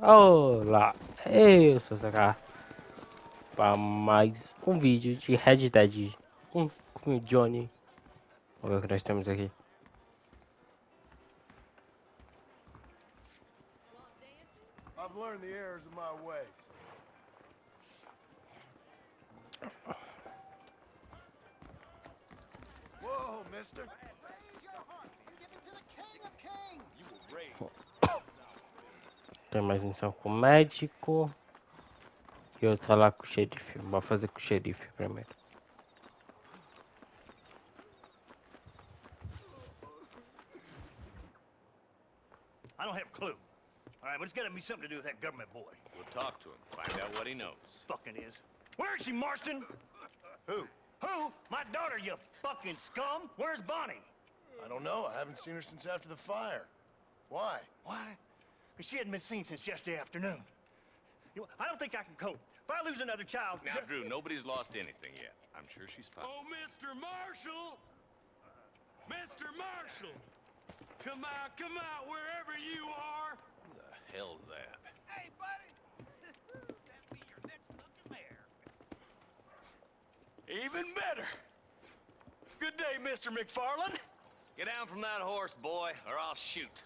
Olá, eu sou o Astracar para mais um vídeo de Red Dead 1 com o Johnny. Vamos ver o que nós temos aqui. I've learned the errors of my ways. Whoa, mister. Raise your heart and give it to the King of Kings. You were raised. Tem mais missão com o médico e outra lá com o xerife. Vamos fazer com o xerife primeiro. I don't have a clue. All right, but it's got to be something to do with that government boy. We'll talk to him, find out what he knows. Fucking is. Where is she, Marston? Who? Who? My daughter, you fucking scum. Where's Bonnie? I don't know. I haven't seen her since after the fire. Why? Why? Because she hadn't been seen since yesterday afternoon. I don't think I can cope. If I lose another child... Now, Drew, nobody's lost anything yet. I'm sure she's fine. Oh, Mr. Marshall! Mr. Marshall! Come out, wherever you are! Who the hell's that? Hey, buddy! That'll be your next looking mayor. Even better! Good day, Mr. McFarland. Get down from that horse, boy, or I'll shoot.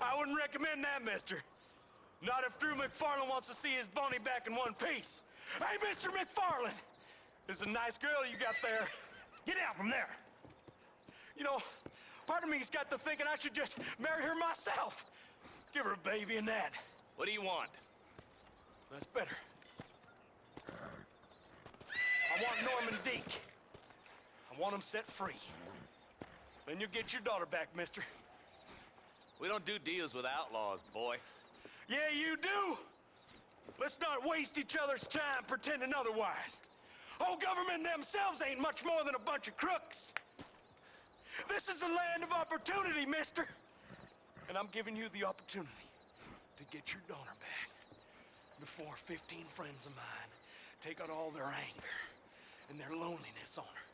I wouldn't recommend that, mister. Not if Drew McFarland wants to see his Bonnie back in one piece. Hey, Mr. McFarland! This is a nice girl you got there. Get out from there! You know, part of me's got to thinking I should just marry her myself. Give her a baby and that. What do you want? That's better. I want Norman Deke. I want him set free. Then you'll get your daughter back, mister. We don't do deals with outlaws, boy. Yeah, you do. Let's not waste each other's time pretending otherwise. Oh, government themselves ain't much more than a bunch of crooks. This is the land of opportunity, mister. And I'm giving you the opportunity to get your daughter back before 15 friends of mine take out all their anger and their loneliness on her.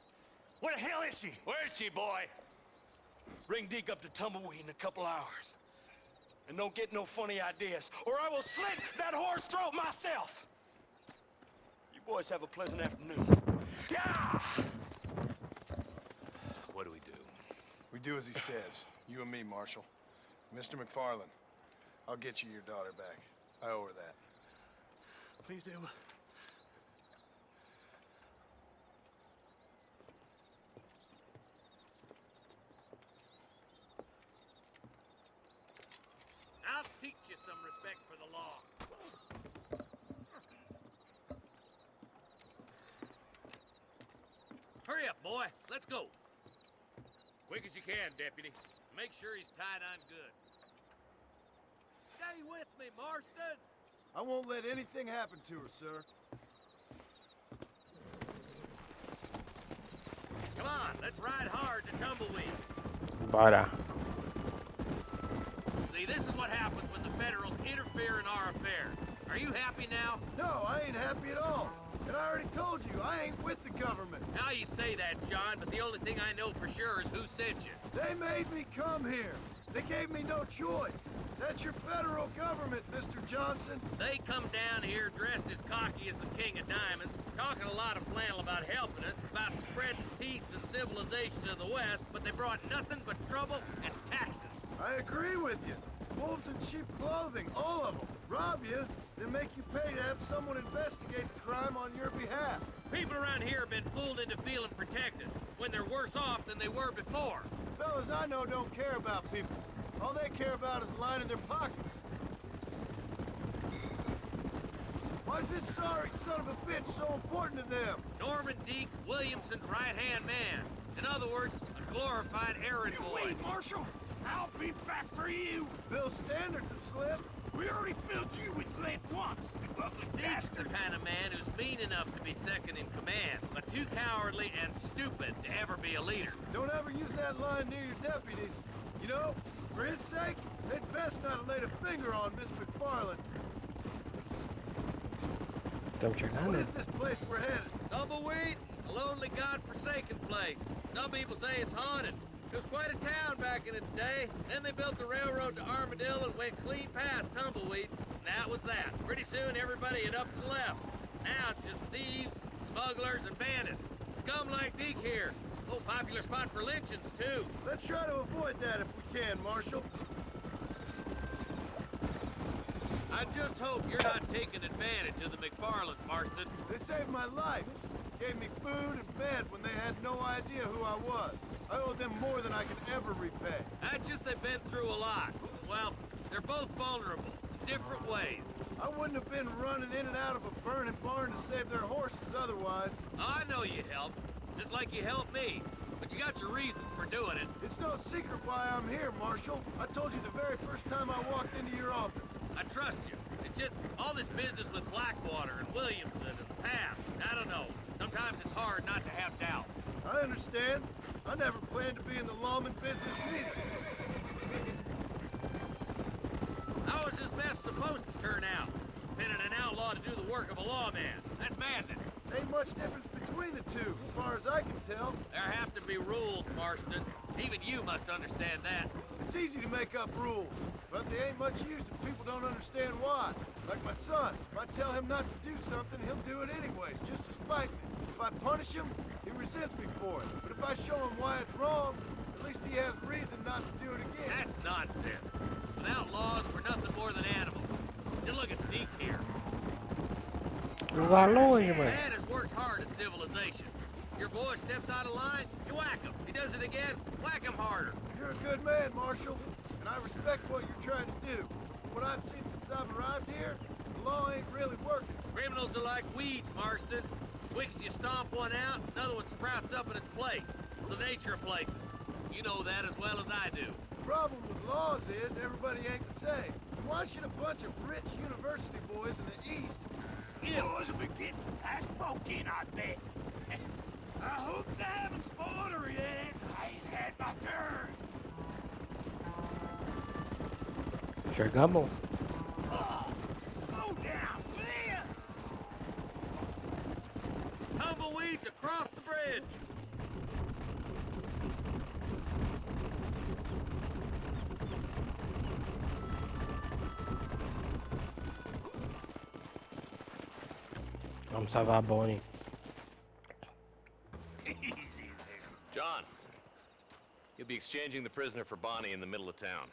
Where the hell is she? Where is she, boy? Bring Deke up to Tumbleweed in a couple hours. And don't get no funny ideas, or I will slit that horse throat myself. You boys have a pleasant afternoon. Yeah! What do we do? We do as he says. You and me, Marshal. Mr. McFarland, I'll get you your daughter back. I owe her that. Please do. I'll teach you some respect for the law. Hurry up, boy. Let's go. Quick as you can, deputy. Make sure he's tied on good. Stay with me, Marston. I won't let anything happen to her, sir. Come on, let's ride hard to Tumbleweed. Bora. See, this is what happens when the Federals interfere in our affairs. Are you happy now? No, I ain't happy at all. And I already told you, I ain't with the government. Now you say that, John, but the only thing I know for sure is who sent you. They made me come here. They gave me no choice. That's your federal government, Mr. Johnson. They come down here dressed as cocky as the King of Diamonds, talking a lot of flannel about helping us, about spreading peace and civilization to the West, but they brought nothing but trouble and taxes. I agree with you. Wolves in sheep clothing, all of them. Rob you, then make you pay to have someone investigate the crime on your behalf. People around here have been fooled into feeling protected, when they're worse off than they were before. The fellas I know don't care about people. All they care about is lining their pockets. Why is this sorry son of a bitch so important to them? Norman Deke, Williamson's right-hand man. In other words, a glorified errand boy. Wait, Marshal! I'll be back for you! Bill's standards have slipped. We already filled you with lead once, you ugly Deke's the bastard! kind of man who's mean enough to be second in command, but too cowardly and stupid to ever be a leader. Don't ever use that line near your deputies. You know, for his sake, they'd best not have laid a finger on Miss McFarland. Estamos chegando. What is this place we're headed? Tumbleweed, a lonely, god-forsaken place. Some people say it's haunted. It was quite a town back in its day. Then they built the railroad to Armadillo and went clean past Tumbleweed. And that was that. Pretty soon everybody had up and left. Now it's just thieves, smugglers, and bandits. Scum like Deke here. Oh, popular spot for lynchings, too. Let's try to avoid that if we can, Marshal. I just hope you're not taking advantage of the McFarlands, Marston. They saved my life. Gave me food and bed when they had no idea who I was. I owe them more than I can ever repay. That's just they've been through a lot. Well, they're both vulnerable in different ways. I wouldn't have been running in and out of a burning barn to save their horses otherwise. I know you helped, just like you helped me. But you got your reasons for doing it. It's no secret why I'm here, Marshal. I told you the very first time I walked into your office. I trust you. It's just all this business with Blackwater and Williamson and the past. I don't know. Sometimes it's hard not to have doubts. I understand. I never planned to be in the lawman business neither. How is this mess supposed to turn out? Pinning an outlaw to do the work of a lawman. That's madness. Ain't much difference between the two, as far as I can tell. There have to be rules, Marston. Even you must understand that. It's easy to make up rules, but they ain't much use if people don't understand why. Like my son, if I tell him not to do something, he'll do it anyways, just to spite me. If I punish him, he resents me for it. But if I show him why it's wrong, at least he has reason not to do it again. That's nonsense. With outlaws, we're nothing more than animals. You look at Deke here. Lugar longe, mano. Man has worked hard at civilization. Your boy steps out of line, you whack him. He does it again, whack him harder. You're a good man, Marshal, and I respect what you're trying to do. From what I've seen since I've arrived here, the law ain't really working. Criminals are like weeds, Marston. Quick as you stomp one out, another one sprouts up in its place. It's the nature of places. You know that as well as I do. The problem with laws is everybody ain't the same. Why should a bunch of rich university boys in the East... Yours will be getting past smoking, I bet. I hope they haven't spoiled her yet. I ain't had my turn. Chegamos. Slow down, will ya? Tumbleweeds across the bridge. Vamos salvar a Bonnie. Easy there. John, you'll be exchanging the prisoner for Bonnie in the middle of town.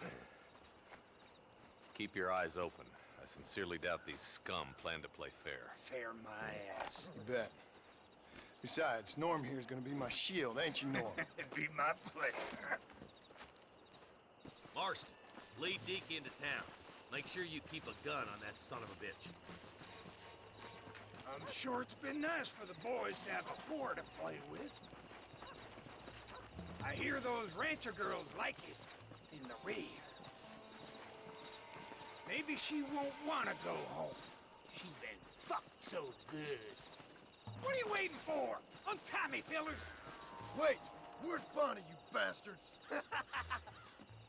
Keep your eyes open. I sincerely doubt these scum plan to play fair. Fair my ass. You bet. Besides, Norm here's gonna be my shield, ain't you, Norm? It'd be my pleasure. Marston, lead Deke into town. Make sure you keep a gun on that son of a bitch. I'm sure it's been nice for the boys to have a whore to play with. I hear those rancher girls like it in the rear. Maybe she won't want to go home. She's been fucked so good. What are you waiting for? Untie me, fellers. Wait, where's Bonnie, you bastards?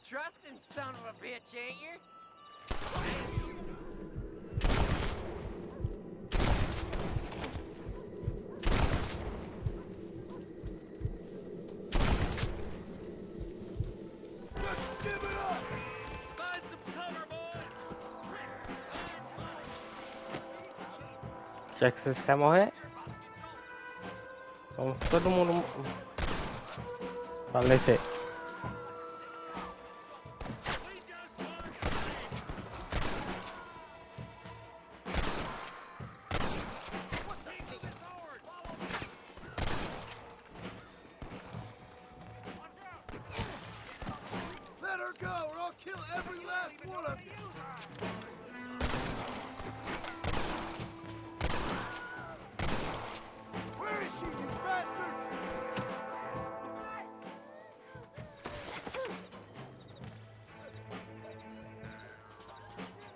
Trusting son of a bitch, ain't you? Just give it up! Find some cover, boy! Já que vocês querem morrer, vamos todo mundo falecer. Let her go, or I'll kill every last one of you! Where is she, you bastards?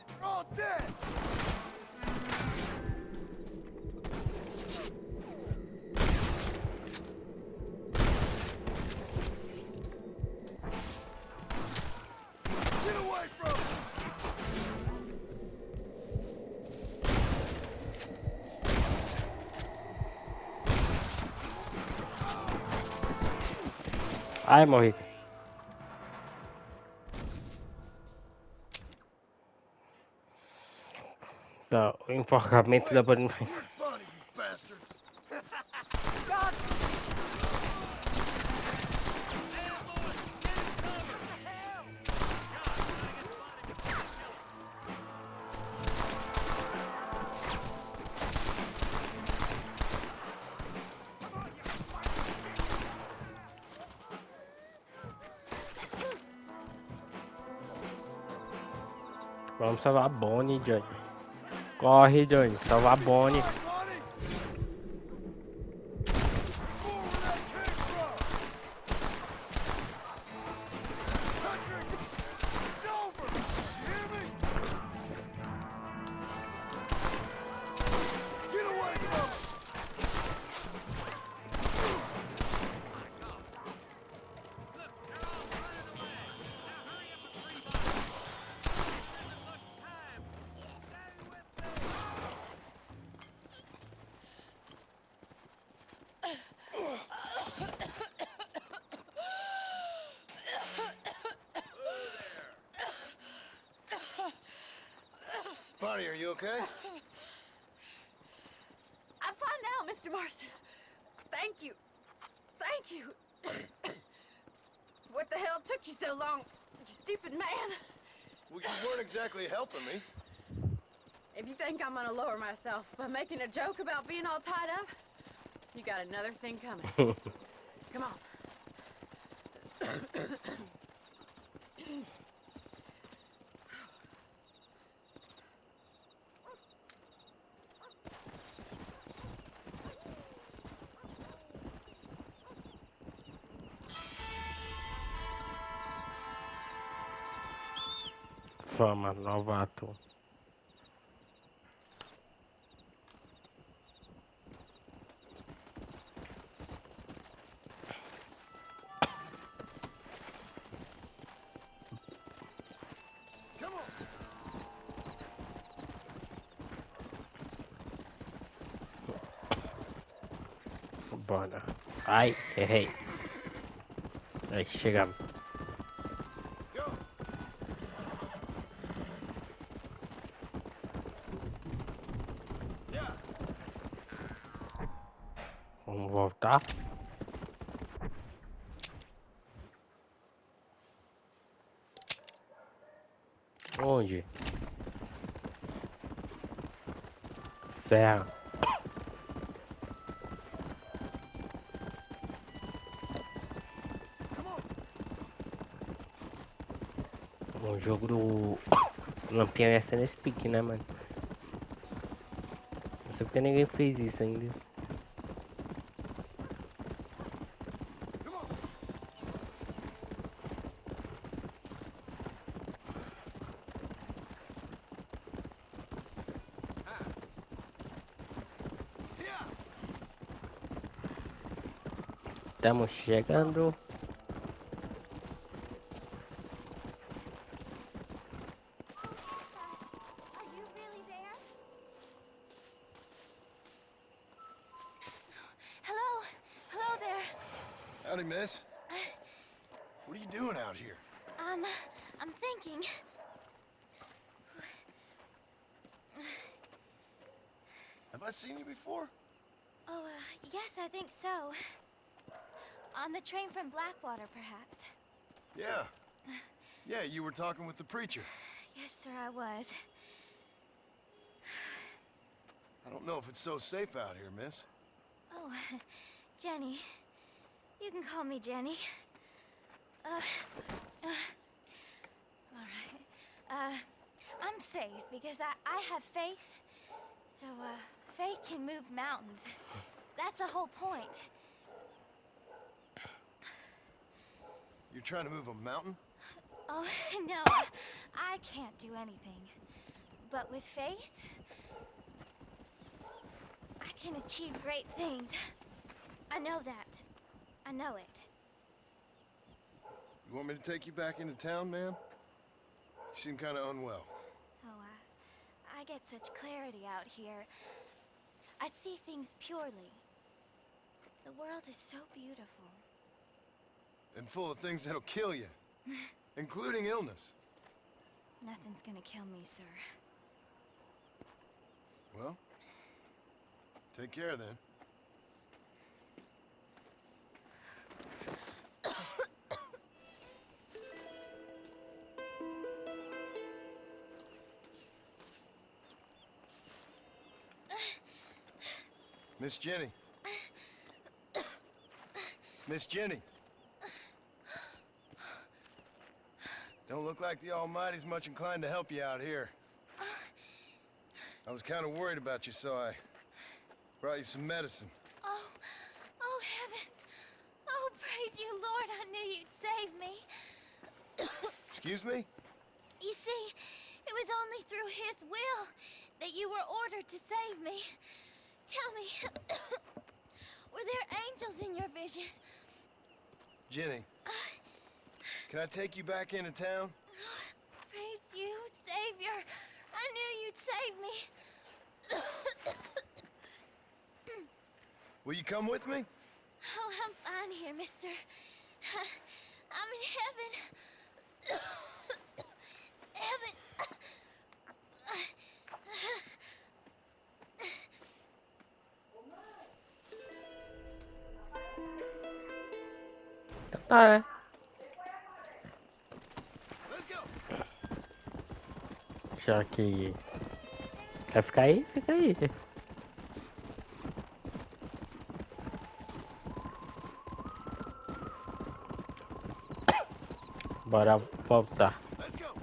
You're all dead! Get away from me! Ai, morri. Tá, o enforcamento da banana. Where's Bonnie, you bastards? Vamos salvar a Bonnie, Johnny. Corre, Johnny. Salvar a Bonnie. Bonnie! More where that came from! Touch her! It's over! You hear me? Get away from her! Bonnie, are you okay? I'm fine now, Mr. Marston. Thank you. Thank you. What the hell took you so long, you stupid man? Well, you weren't exactly helping me. If you think I'm gonna lower myself by making a joke about being all tied up, you got another thing coming. Come on. Fama, novato. Come on! Bora. Ai, errei. Aí, chegamos. Go! Yeah! Vamos voltar. Onde? Serra. O jogo do Lampião ia ser nesse pique, né, mano? Não sei porque ninguém fez isso ainda. Yeah! Estamos chegando. Are you really there? Hello? Hello there. Howdy, miss. What are you doing out here? I'm thinking. Have I seen you before? Oh, yes, I think so. On the train from Blackwater, perhaps. Yeah. Yeah, you were talking with the preacher. Yes, sir, I was. I don't know if it's so safe out here, miss. Oh, Jenny. You can call me Jenny. All right. I'm safe because I have faith. So, faith can move mountains. That's the whole point. You're trying to move a mountain? Oh, no, I can't do anything. But with faith, I can achieve great things. I know that. I know it. You want me to take you back into town, ma'am? You seem kind of unwell. Oh, I get such clarity out here. I see things purely. The world is so beautiful. And full of things that'll kill you. Including illness. Nothing's gonna kill me, sir. Well, take care then. Miss Jenny. Miss Jenny. Don't look like the Almighty's much inclined to help you out here. I was kind of worried about you, so I brought you some medicine. Oh, oh heavens. Oh, praise you, Lord. I knew you'd save me. Excuse me? You see, it was only through his will that you were ordered to save me. Tell me, were there angels in your vision? Jenny, can I take you back into town? Praise you, Savior. I knew you'd save me. Will you come with me? Oh, I'm fine here, mister. I'm in heaven. Heaven. Tá, né? Let's go. Já que quer ficar aí, fica aí. Bora voltar. Let's go.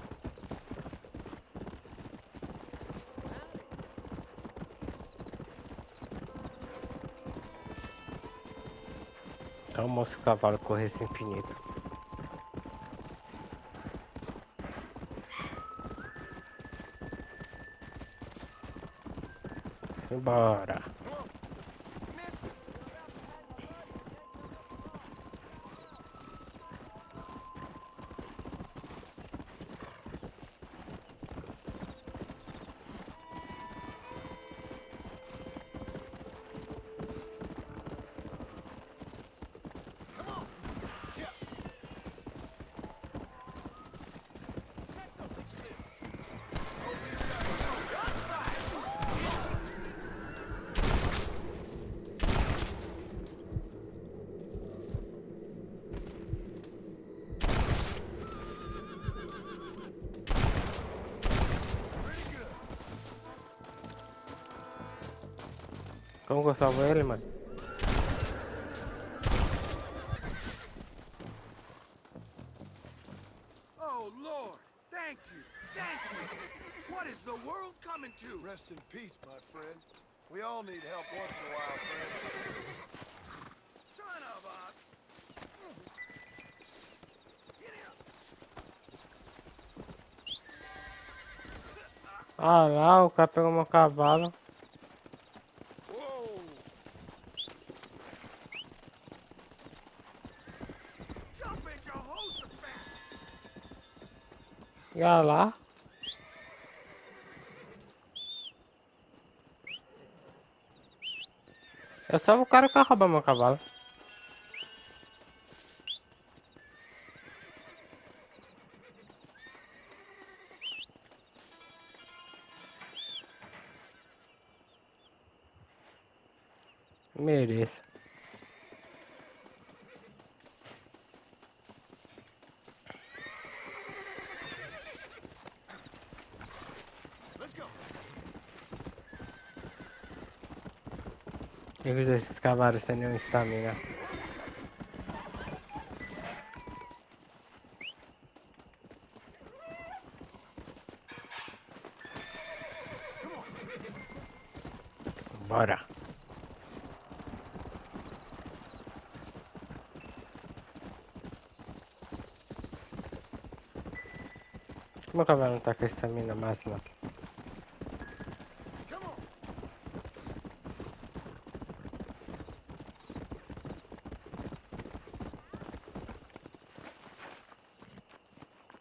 É o moço cavalo correr sem infinito. Bora. Como que eu salvo ele, mano? Oh, Lord, thank you. Thank you. What is the world coming to? Rest in peace, my friend. We all need help once in a while, friend. Son of a... Get up. Ah lá, o cara pegou meu cavalo. Whoa. Jump at your Jehoshaphat. E ah lá. Eu salvo o cara que roubar meu cavalo. Mereço. Let's go. Eu vi esses cavalos sem nenhum estamina. Bora. Meu cavalo não tá com a estamina máxima. Come on.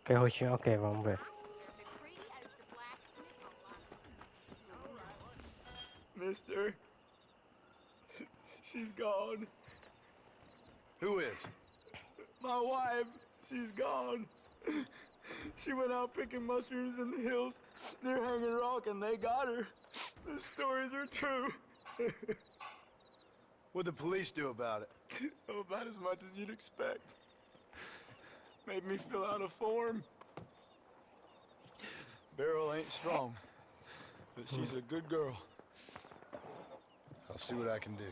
Que roxinho, ok, vamos ver. Mister, she's gone. Who is? My wife, she's gone. She went out picking mushrooms in the hills near Hanging Rock and they got her. The stories are true. What'd the police do about it? Oh, about as much as you'd expect. Made me fill out a form. Beryl ain't strong, but she's a good girl. I'll see what I can do.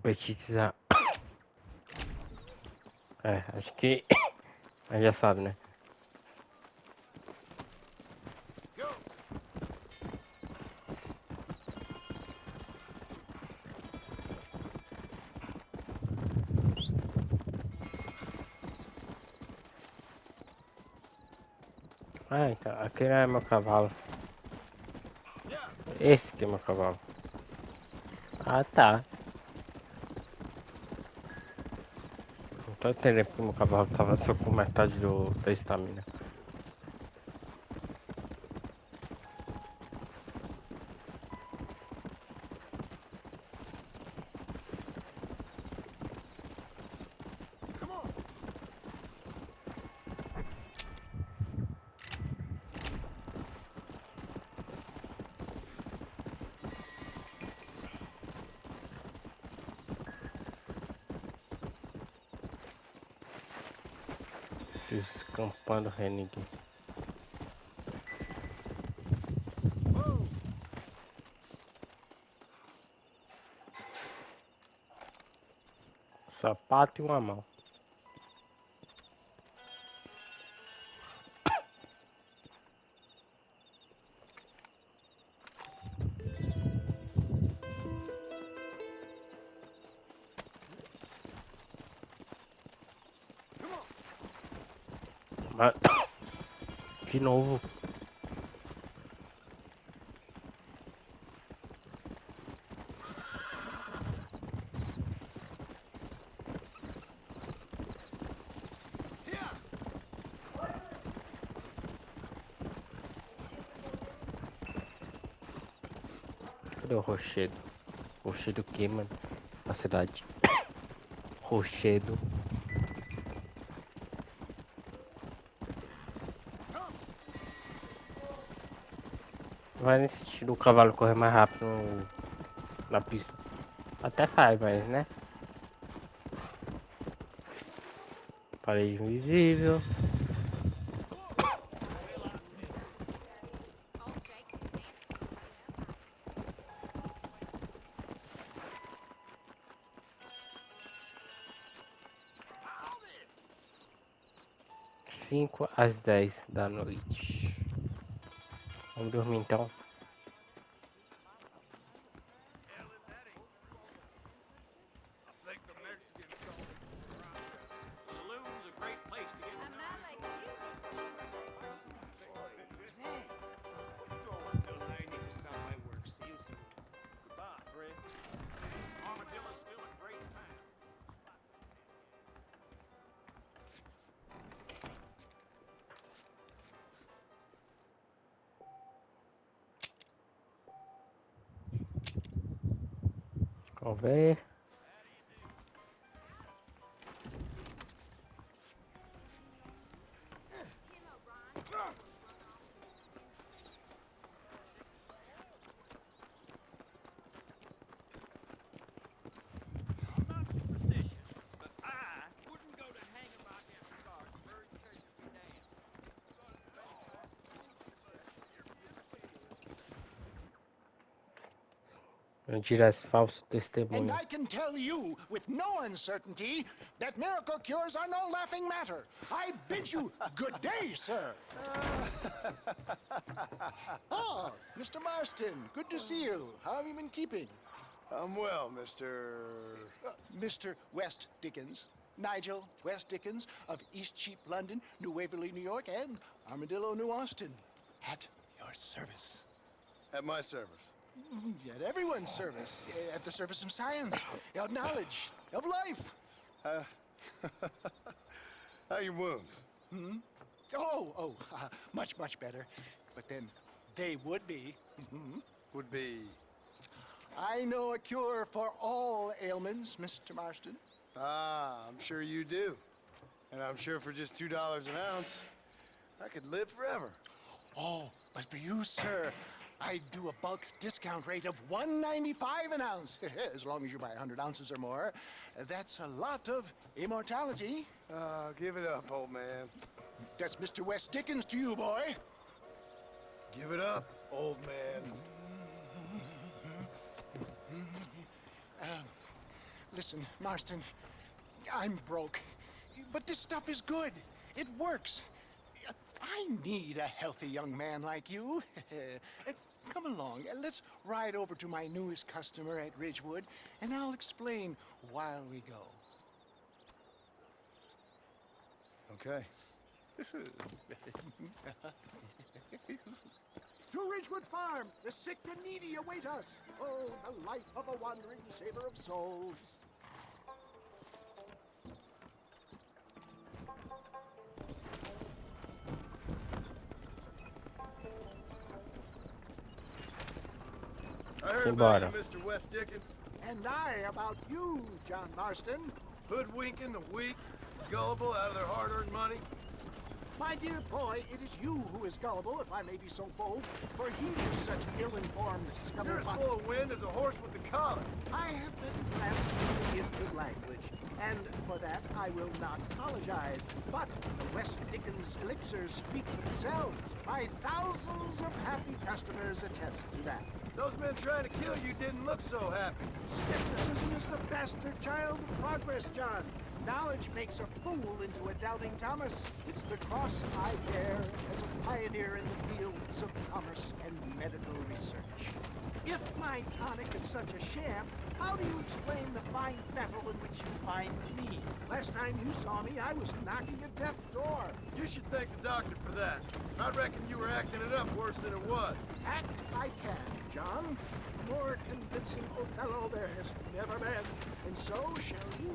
Petizar. É, acho que a gente já sabe, né? Go! Ah, então, aquele é meu cavalo. Yeah! Esse que é meu cavalo. Ah, tá. Não tô entendendo porque meu cavalo tava só com metade da estamina. Come on! Descampando Renegade. Whoa! Sapato e uma mão. Mas, de novo. Cadê o rochedo? Rochedo o que, mano? A cidade. Rochedo. Vai nesse estilo o cavalo correr mais rápido na pista. Até faz, mas né? Parede invisível. Cinco às 10 da noite. Vamos dormir então. I think the Mexicans call it Saloon's a great place to get A man like you. I need to stop my work. See you soon. goodbye, friend. Armadillo's still a great time. Vamos ver. I'm not superstitious, but I wouldn't go to hang about Astracar very curious to damn. Não tirar esse falso And testemunho. I can tell you with no uncertainty that miracle cures are no laughing matter. I bid you good day, sir. Oh, Mr. Marston, good to see you. How have you been keeping? I'm well, Mr. Mr. West Dickens, Nigel West Dickens of Eastcheap, London, New Waverly, New York, and Armadillo, New Austin. At your service. At my service. At everyone's service. At the service of science, of knowledge, of life. How are your wounds? Much better. But then they would be. Would be... I know a cure for all ailments, Mr. Marston. Ah, I'm sure you do. And I'm sure for just $2 an ounce, I could live forever. Oh, but for you, sir, I do a bulk discount rate of $1.95 an ounce, as long as you buy 100 ounces or more. That's a lot of immortality. Give it up, old man. That's Mr. West Dickens to you, boy. Give it up, old man. Listen, Marston, I'm broke, but this stuff is good. It works. I need a healthy young man like you. Come along, let's ride over to my newest customer at Ridgewood, and I'll explain while we go. Okay. To Ridgewood Farm, the sick and needy await us. Oh, the life of a wandering saver of souls. I heard Embora. about you, Mr. West Dickens. And I about you, John Marston. Hoodwinking the weak, gullible out of their hard-earned money. My dear boy, it is you who is gullible, if I may be so bold, for he is such ill-informed You're as scuttlebutt. full of wind as a horse with the collar. I have been blessed with the gift of language, and for that I will not apologize. But the West Dickens elixirs speak for themselves. My thousands of happy customers attest to that. Those men trying to kill you didn't look so happy. Skepticism is the bastard child of progress, John. Knowledge makes a fool into a doubting Thomas. It's the cross I bear as a pioneer in the fields of commerce and medical research. If my tonic is such a sham, how do you explain the fine metal in which you find me? Last time you saw me, I was knocking at death's door. You should thank the doctor for that. I reckon you were acting it up worse than it was. Act I can, John. A more convincing Othello there has never been. And so shall you,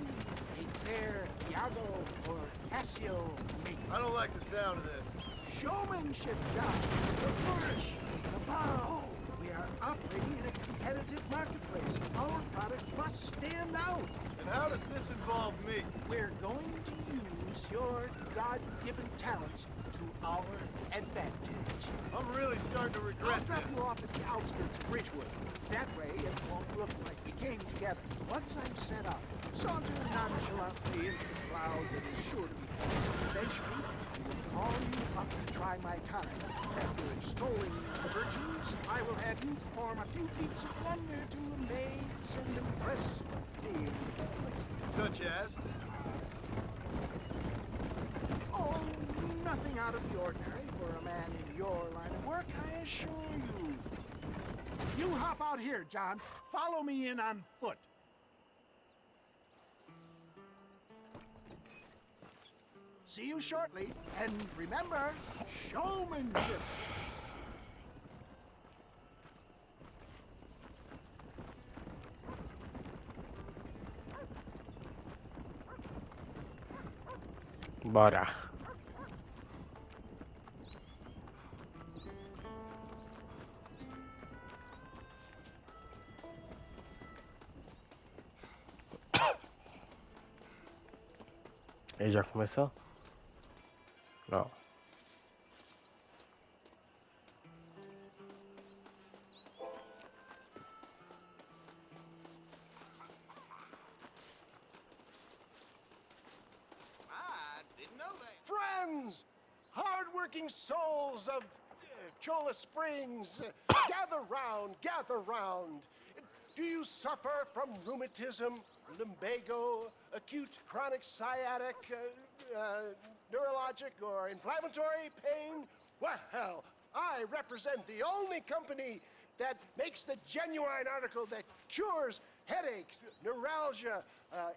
a fair Iago or Cassio meet. I don't like the sound of this. Showmanship, John. The flourish, the bow. We are operating in a competitive marketplace. Our product must stand out. And how does this involve me? We're going to use your God-given talents to our advantage. I'm really starting to regret I'll drop this. you off at the outskirts of Ridgewood. That way, it won't look like we came together. Once I'm set up, saunter nonchalantly into the cloud that is sure to be coming. Eventually, we will call you up to try my time. After extolling the virtues, I will have you perform a few feats of wonder to amaze and impress the field. Such as? Oh, nothing out of the ordinary for a man in your line of work, I assure you. You hop out here, John. Follow me in on foot. See you shortly, and remember, showmanship. Bora. Ele já começou? Não. I didn't know that. Friends, hard-working souls of Cholla Springs, gather round, gather round. Do you suffer from rheumatism, lumbago, acute chronic sciatic, neurologic or inflammatory pain? Well, I represent the only company that makes the genuine article that cures headaches, neuralgia,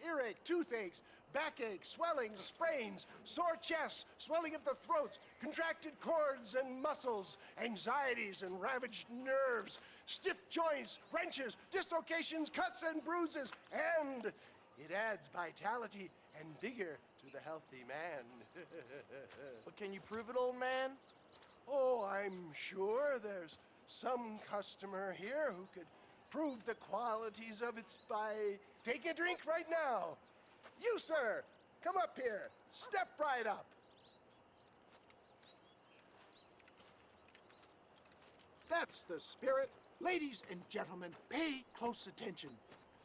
earache, toothaches, backache, swelling, sprains, sore chests, swelling of the throats, contracted cords and muscles, anxieties and ravaged nerves, stiff joints, wrenches, dislocations, cuts and bruises, and it adds vitality and vigor to the healthy man. But can you prove it, old man? Oh, I'm sure there's some customer here who could prove the qualities of its by taking a drink right now. You, sir, come up here. Step right up. That's the spirit. Ladies and gentlemen, pay close attention.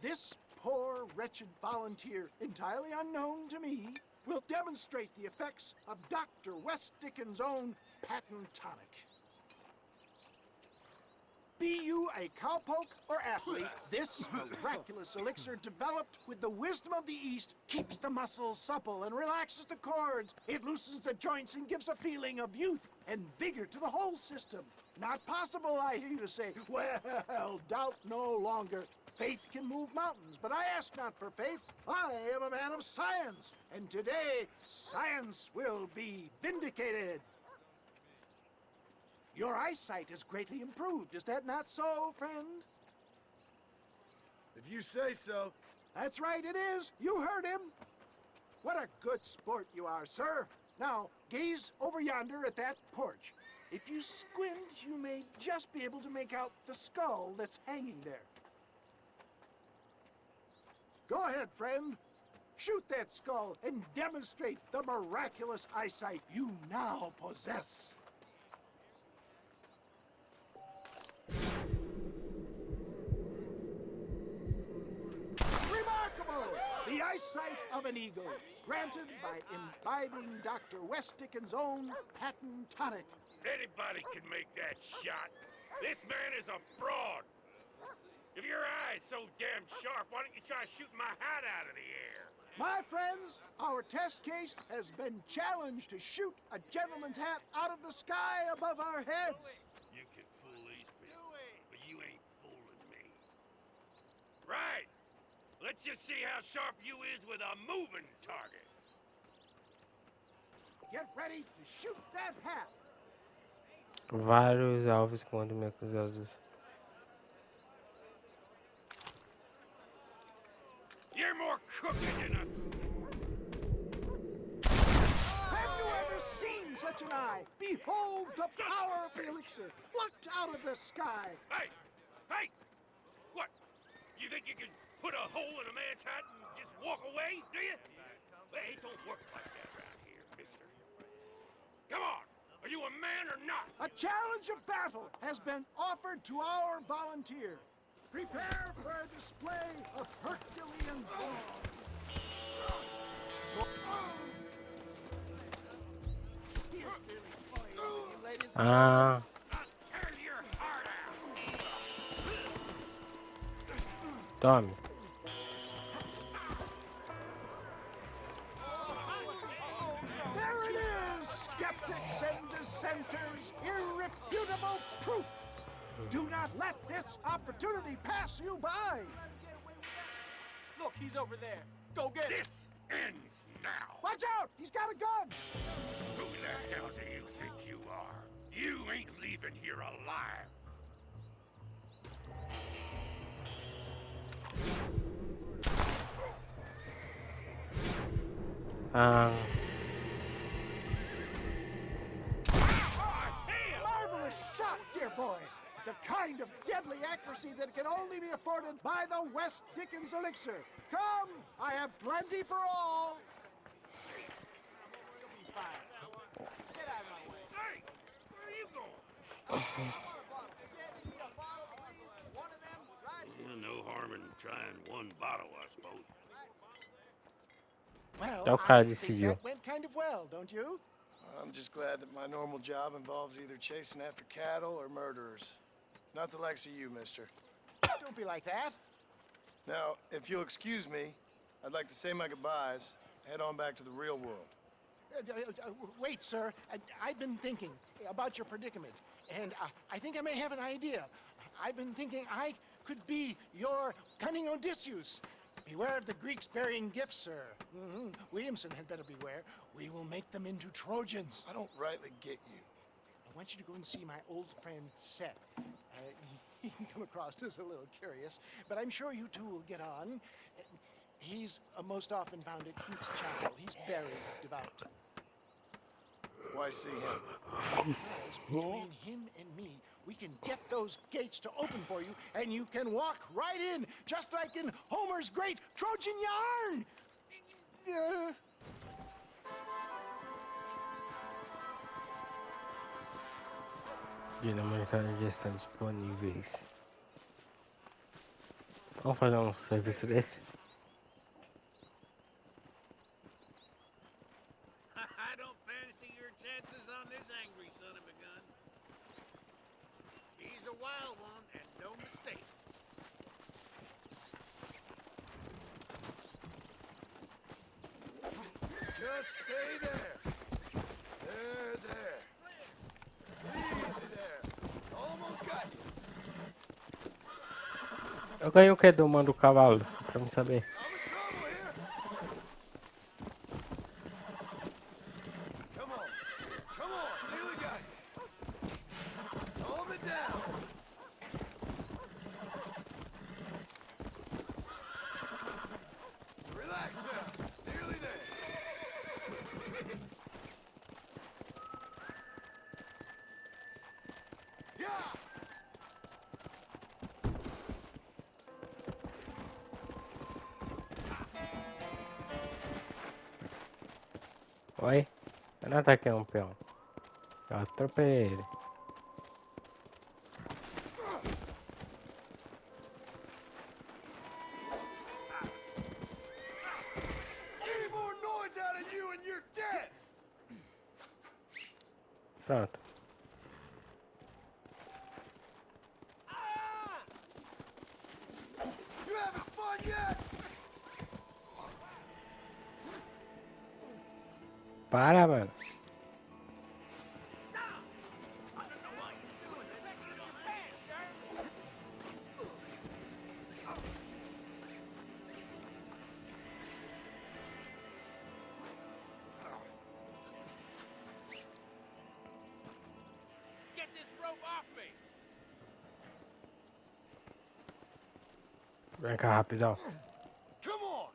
This poor, wretched volunteer, entirely unknown to me, will demonstrate the effects of Dr. West Dickens' own patent tonic. Be you a cowpoke or athlete, this miraculous elixir developed with the wisdom of the East keeps the muscles supple and relaxes the cords. It loosens the joints and gives a feeling of youth and vigor to the whole system. Not possible, I hear you say. Well, doubt no longer. Faith can move mountains, but I ask not for faith. I am a man of science, and today science will be vindicated. Your eyesight has greatly improved. Is that not so, friend? If you say so. That's right, it is. You heard him. What a good sport you are, sir. Now, gaze over yonder at that porch. If you squint, you may just be able to make out the skull that's hanging there. Go ahead, friend. Shoot that skull and demonstrate the miraculous eyesight you now possess. Remarkable! The eyesight of an eagle, granted by imbibing Dr. West Dickens' own patent tonic. Anybody can make that shot. This man is a fraud. If your eye's so damn sharp, why don't you try shooting my hat out of the air? My friends, our test case has been challenged to shoot a gentleman's hat out of the sky above our heads. You can fool these people, but you ain't fooling me. Right. Let's just see how sharp you is with a moving target. Get ready to shoot that hat. Vários alvos quando me acusados. You're more crooked than us. Have you ever seen such an eye? Behold the power of the elixir, plucked out of the sky. Hey! Hey! What? You think you can put a hole in a man's hat and just walk away, do you? Well, it don't work like that around here, mister. Come on! Are you a man or not? A challenge of battle has been offered to our volunteer. Prepare for a display of Herculean force. Ah, Tear your heart out! tome. There it is, skeptics and dissenters, irrefutable proof. Do not let this opportunity pass you by. Look, he's over there. Go get him. This ends now. Watch out! He's got a gun! Who the hell do you think you are? You ain't leaving here alive. Marvelous shot, dear boy. The kind of deadly accuracy that can only be afforded by the West Dickens elixir. Come, I have plenty for all. Get out of my way. Hey, where are you going? One of them, right? No harm in trying one bottle, I suppose. Well, É o cara I think decidiu. that went kind of well, don't you? I'm just glad that my normal job involves either chasing after cattle or murderers. Not the likes of you, mister. Don't be like that. Now, if you'll excuse me, I'd like to say my goodbyes, head on back to the real world. Wait, sir. I've been thinking about your predicament, and I think I may have an idea. I've been thinking I could be your cunning Odysseus. Beware of the Greeks bearing gifts, sir. Williamson had better beware. We will make them into Trojans. I don't rightly get you. I want you to go and see my old friend Seth. He can come across as a little curious, but I'm sure you two will get on. He's most often found at Coot's Chapel. He's very devout. Why see him? Because between him and me, we can get those gates to open for you, and you can walk right in, just like in Homer's great Trojan yarn. Dinâmica já estão disponíveis. Vamos fazer um serviço desse? I don't fancy your chances on this angry son of a gun. He's a wild one, and no mistake. Just stay there. There. Easy there. Almost got you. Eu ganhei o que do mando do cavalo? Pra me saber. I'm in trouble here. Come on, nearly got you. Calm it down. Relax now. Nearly there. Yeah. Oi? Eu não ataquei um peão. Eu atropelei ele. Any more noise out of you and you're dead. Pronto. Ah! You having fun yet? Para, mano. Get this rope off me! Vem cá, rapidão. Come on.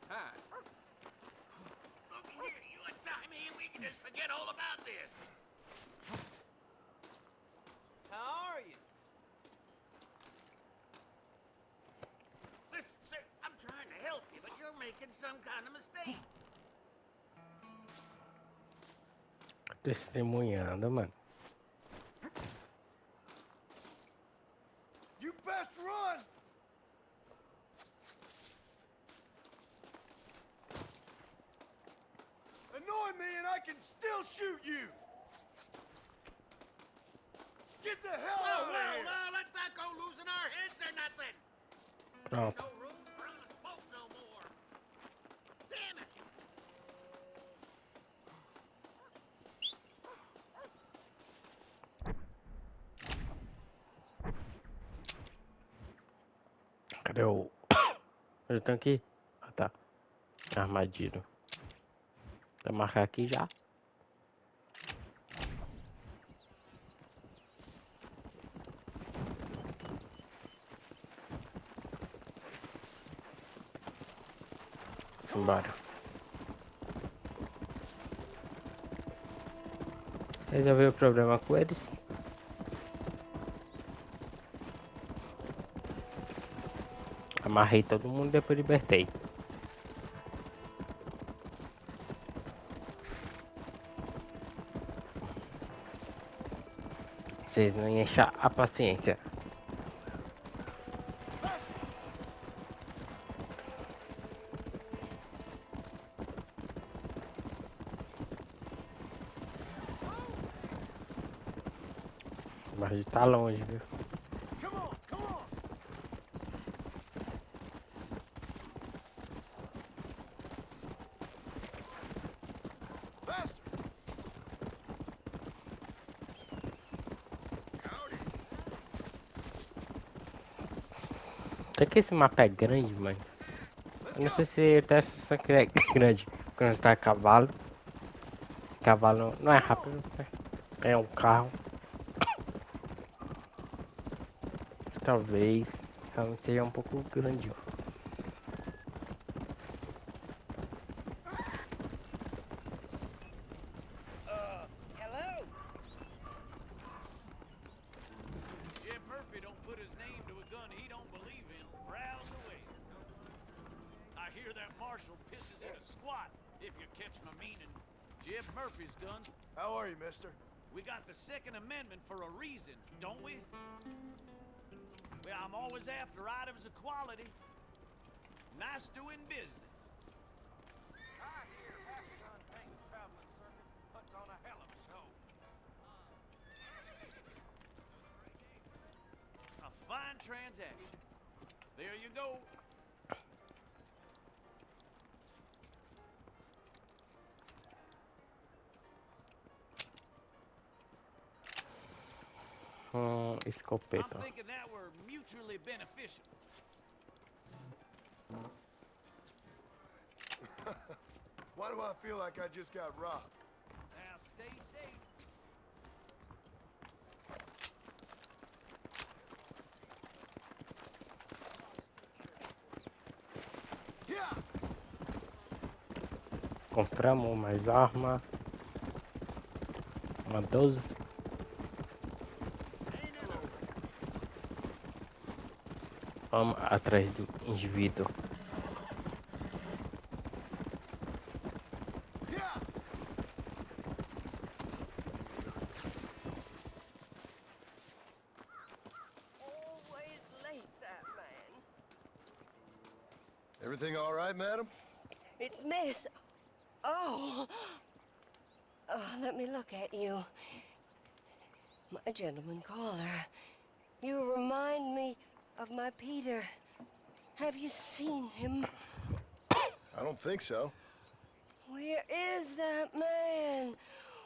Hi. Look here, you untie me and we can just forget all about this. How are you? Listen, sir, I'm trying to help you, but you're making some kind of mistake. Testemunhando, mano. You best run. Annoy me and I can still shoot you. Get the hell out of here. Let that go losing our heads or nothing. Pronto. No room for us to smoke no more. Damn it! Cadê o... Eu tenho aqui? Ah, tá. Armadilho. Vou marcar aqui já. Bora. Resolveu o problema com eles. Amarrei todo mundo e depois libertei. Vocês não enchem a paciência. Mas tá longe, viu? Come on. Faster. Até que esse mapa é grande, mano. Eu não sei se ele tem essa sensação que é grande quando tá a cavalo. Cavalo não é rápido, é um carro. talvez realmente seja um pouco grande. Hello? Jim Murphy don't put his name to a gun he don't believe in. Browse away. I hear that marshal pisses in a squat, if you catch my meaning. Jim Murphy's guns. How are you, mister? We got the Second Amendment for a reason, don't we? Well, I'm always after items of quality. Nice doing business. I hear half-gun tank traveling circus puts on a hell of a show. A fine transaction. There you go. Escopeta. I'm thinking that were mutually beneficial. Why do I feel like I just got robbed? Now stay safe. Yeah. Compramos mais arma. Uma 12. Vamos atrás do indivíduo. Always late, that man. Everything all right, madam? It's Miss. Oh. Let me look at you. My gentleman caller. You remind me of my Peter. Have you seen him? I don't think so. Where is that man?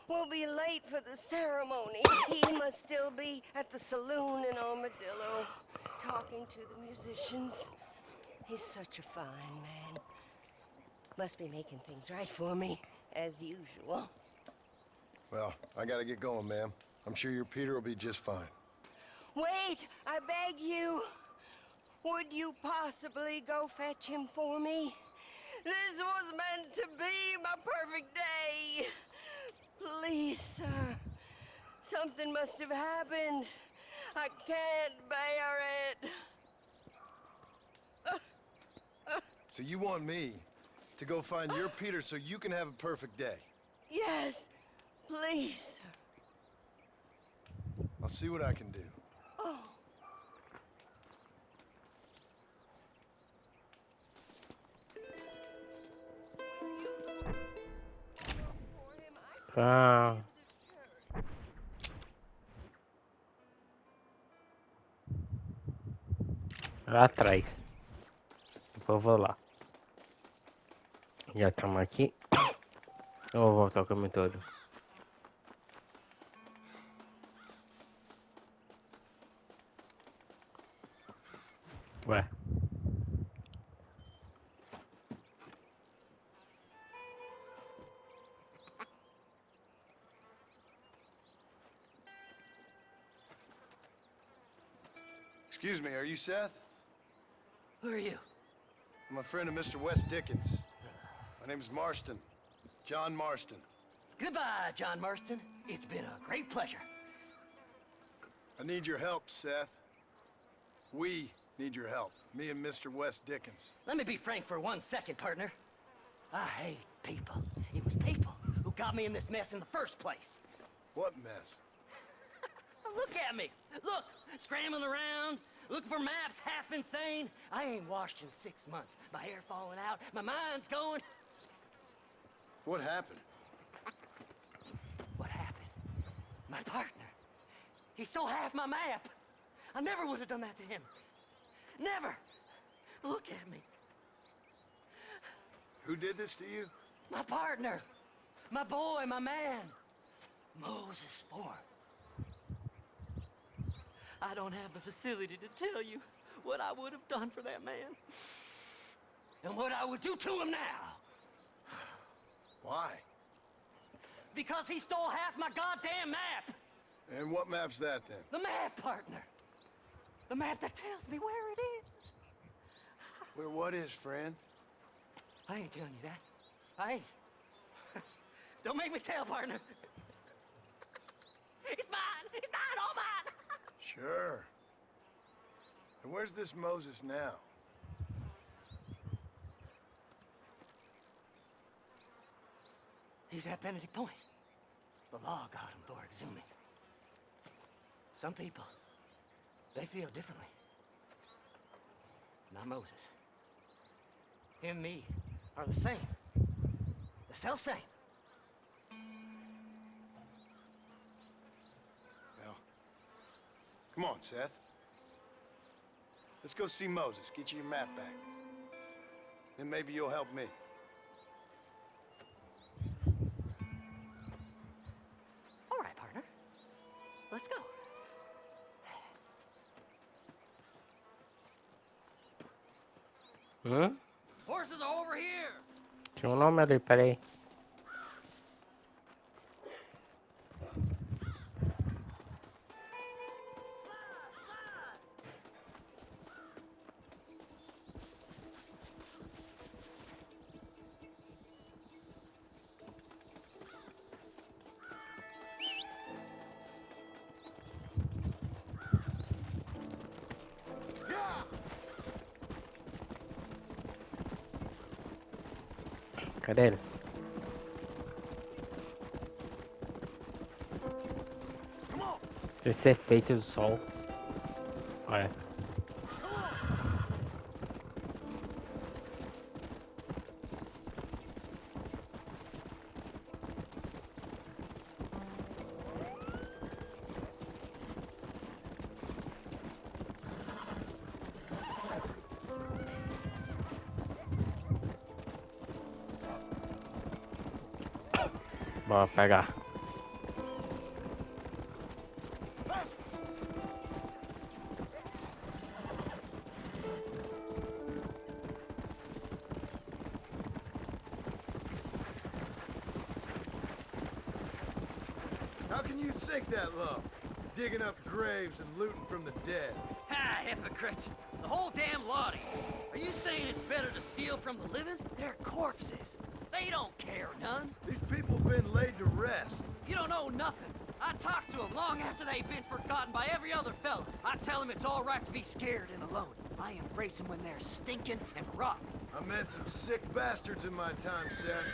We'll be late for the ceremony. He must still be at the saloon in Armadillo, talking to the musicians. He's such a fine man. Must be making things right for me, as usual. Well, I gotta get going, ma'am. I'm sure your Peter will be just fine. Wait, I beg you. Would you possibly go fetch him for me? This was meant to be my perfect day. Please, sir. Something must have happened. I can't bear it. So you want me to go find your Peter so you can have a perfect day? Yes, please, sir. I'll see what I can do. Oh. Ah. Lá atrás. Depois eu vou lá. Já estamos aqui. Eu vou voltar o caminho todo. Ué. Excuse me, are you Seth? Who are you? I'm a friend of Mr. Wes Dickens. My name's Marston. John Marston. Goodbye, John Marston. It's been a great pleasure. I need your help, Seth. We need your help. Me and Mr. Wes Dickens. Let me be frank for 1 second, partner. I hate people. It was people who got me in this mess in the first place. What mess? Look at me. Look, scrambling around, looking for maps, half insane. I ain't washed in 6 months. My hair falling out, my mind's going. What happened? What happened? My partner. He stole half my map. I never would have done that to him. Never. Look at me. Who did this to you? My partner. My boy, my man. Moses Ford. I don't have the facility to tell you what I would have done for that man. And what I would do to him now. Why? Because he stole half my goddamn map. And what map's that, then? The map, partner. The map that tells me where it is. Where what is, friend? I ain't telling you that. I ain't. Don't make me tell, partner. It's mine! It's mine! All mine! Sure. And where's this Moses now? He's at Benedict Point. The law got him for exhuming. Some people, they feel differently. Not Moses. Him and me are the same. The self-same. Well, come on, Seth. Let's go see Moses. Get you your map back. Then maybe you'll help me. All right, partner. Let's go. Horses are over here. Tinha um nome ali, peraí. Cadê ele? Esse efeito do sol. Olha. Bora pegar. How can you sink that low? Digging up graves and looting from the dead. Ha, hypocrite. The whole damn lot of you. Are you saying it's better to steal from the living? They're corpses. They don't care none. These people have been laid to rest. You don't know nothing. I talk to them long after they've been forgotten by every other fella. I tell them it's all right to be scared and alone. I embrace them when they're stinking and rotten. I met some sick bastards in my time, Seth.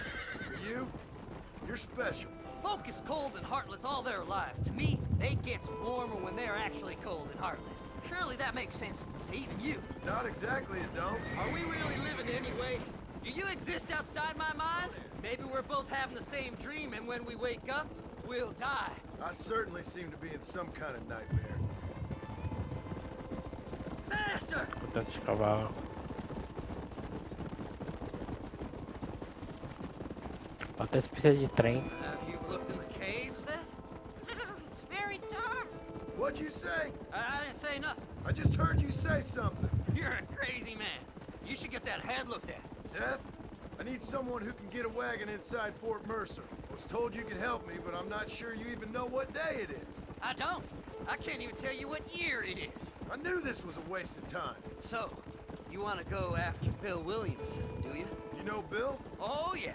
You're special. Folk is cold and heartless all their lives. To me, they gets warmer when they're actually cold and heartless. Surely that makes sense to even you. Not exactly, it don't. Are we really living anyway? Do you exist outside my mind? Maybe we're both having the same dream, and when we wake up, we'll die. I certainly seem to be in some kind of nightmare. Faster! Cuidado de cavalo. Até se precisa de trem. Have you looked in the cave, Seth? It's very dark. What'd you say? I didn't say nothing. I just heard you say something. You're a crazy man. You should get that head looked at. Seth, I need someone who can get a wagon inside Fort Mercer. I was told you could help me, but I'm not sure you even know what day it is. I don't. I can't even tell you what year it is. I knew this was a waste of time. So, you want to go after Bill Williamson, do you? You know Bill? Oh, yes.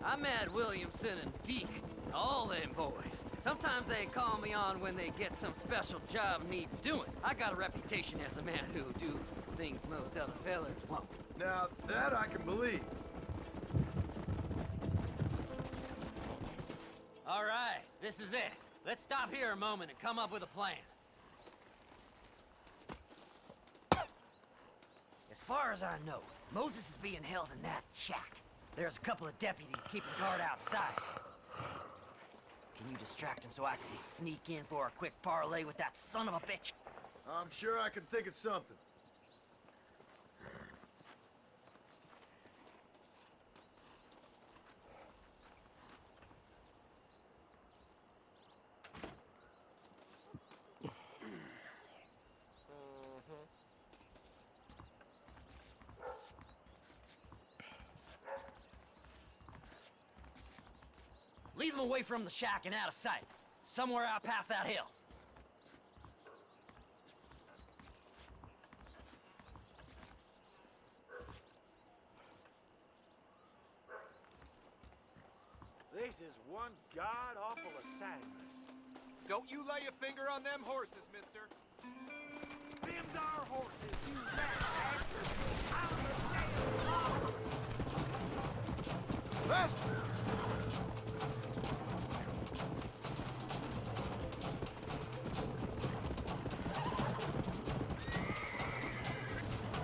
I met Williamson and Deke, all them boys. Sometimes they call me on when they get some special job needs doing. I got a reputation as a man who'll do things most other fellers won't. Now, that I can believe. All right, this is it. Let's stop here a moment and come up with a plan. As far as I know, Moses is being held in that shack. There's a couple of deputies keeping guard outside. Can you distract him so I can sneak in for a quick parlay with that son of a bitch? I'm sure I can think of something. Leave them away from the shack and out of sight. Somewhere out past that hill. is one god-awful assignment. Don't you lay a finger on them horses, mister. Them's our horses, you bastard! Faster!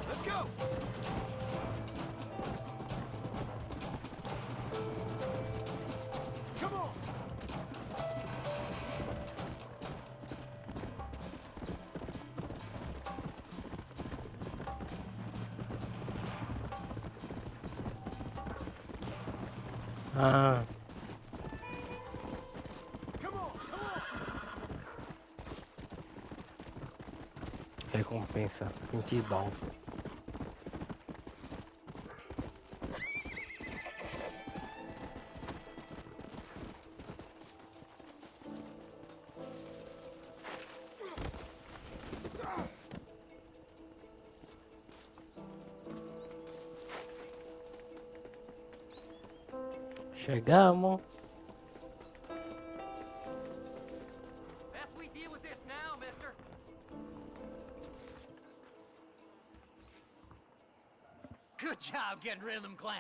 Let's go! Come on! Ah, Come on! Come on! recompensa. Que bom. Chegamos. Best we deal with this now, mister. Good job getting rid of them clowns.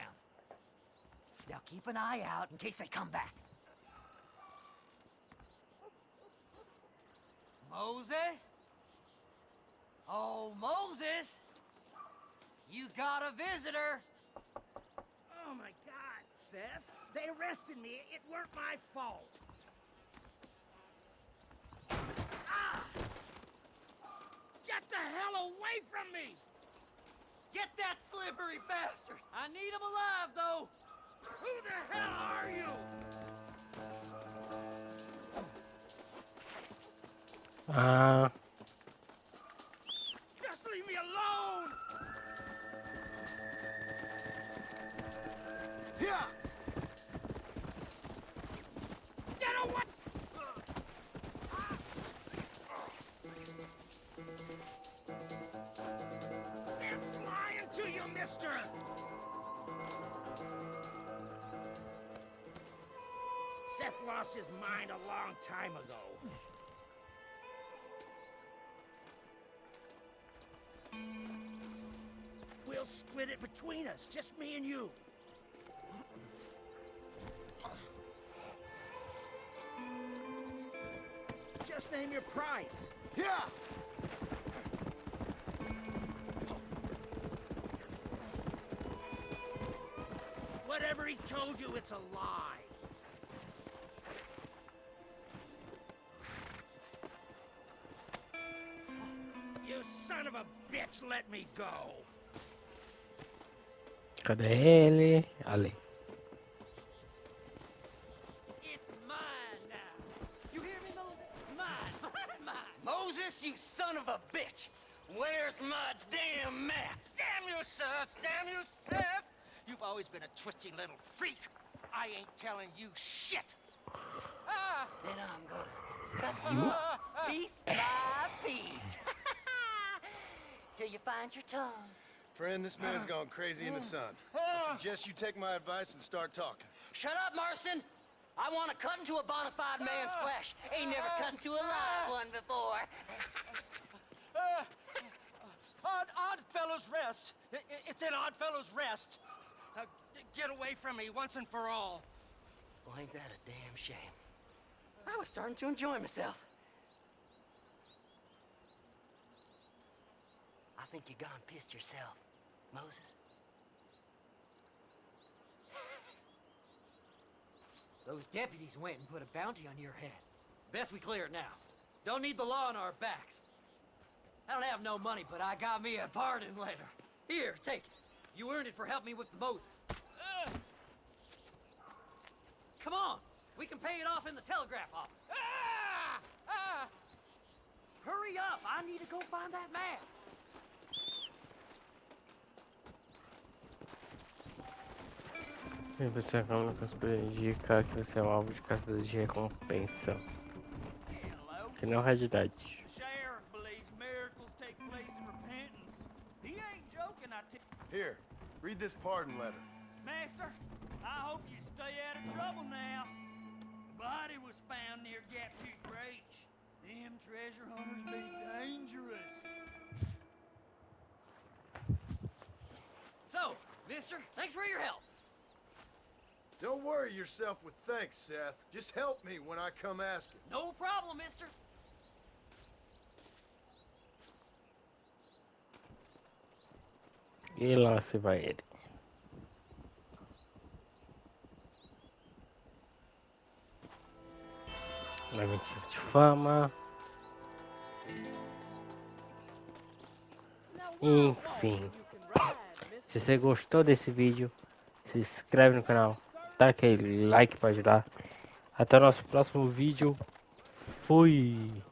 Now keep an eye out in case they come back. Moses? Oh, Moses! You got a visitor! Oh my God, Seth! They arrested me. It weren't my fault. Ah! Get the hell away from me! Get that slippery bastard! I need him alive, though! Who the hell are you? Ah, Just leave me alone! Yeah! Get away! Seth's lying to you, mister! Seth lost his mind a long time ago. We'll split it between us, just me and you. Just name your price. Yeah! Whatever he told you, it's a lie. You son of a bitch, let me go. cadê ele? Ali. It's mine now. You hear me, Moses? Mine. Mine. Moses, you son of a bitch! Where's my damn map? Damn you, Seth! Damn you, Seth! You've always been a twisty little freak. I ain't telling you shit. Ah! Then I'm gonna cut you up piece by piece. Till you find your tongue. Friend, this man's gone crazy in the sun. I suggest you take my advice and start talking. Shut up, Marston! I want to cut into a bona fide man's flesh. Ain't never cut into a live one before. Odd Fellows Rest. It's in Odd Fellows Rest. Get away from me once and for all. Well, ain't that a damn shame? I was starting to enjoy myself. I think you gone pissed yourself, Moses. Those deputies went and put a bounty on your head. Best we clear it now. Don't need the law on our backs. I don't have no money, but I got me a pardon letter. Here, take it. You earned it for helping me with Moses. Come on, we can pay it off in the telegraph office. Hurry up, I need to go find that man. E você acaba com prejudicar que você é um alvo de caçador de recompensa. Que não é realidade. The sheriff believes miracles take place in repentance. He ain't joking, Here, read this pardon letter. Master, I hope you stay out of trouble now. body was found near Gap Tooth Ranch. Them treasure hunters be dangerous. So, mister, thanks for your help. Don't worry yourself with thanks, Seth. Just help me when I come asking. No problem, mister. E lá se vai ele. Na 25 de fama. Enfim. Se você gostou desse vídeo, se inscreve no canal. Dá aquele like para ajudar. Até o nosso próximo vídeo. Fui!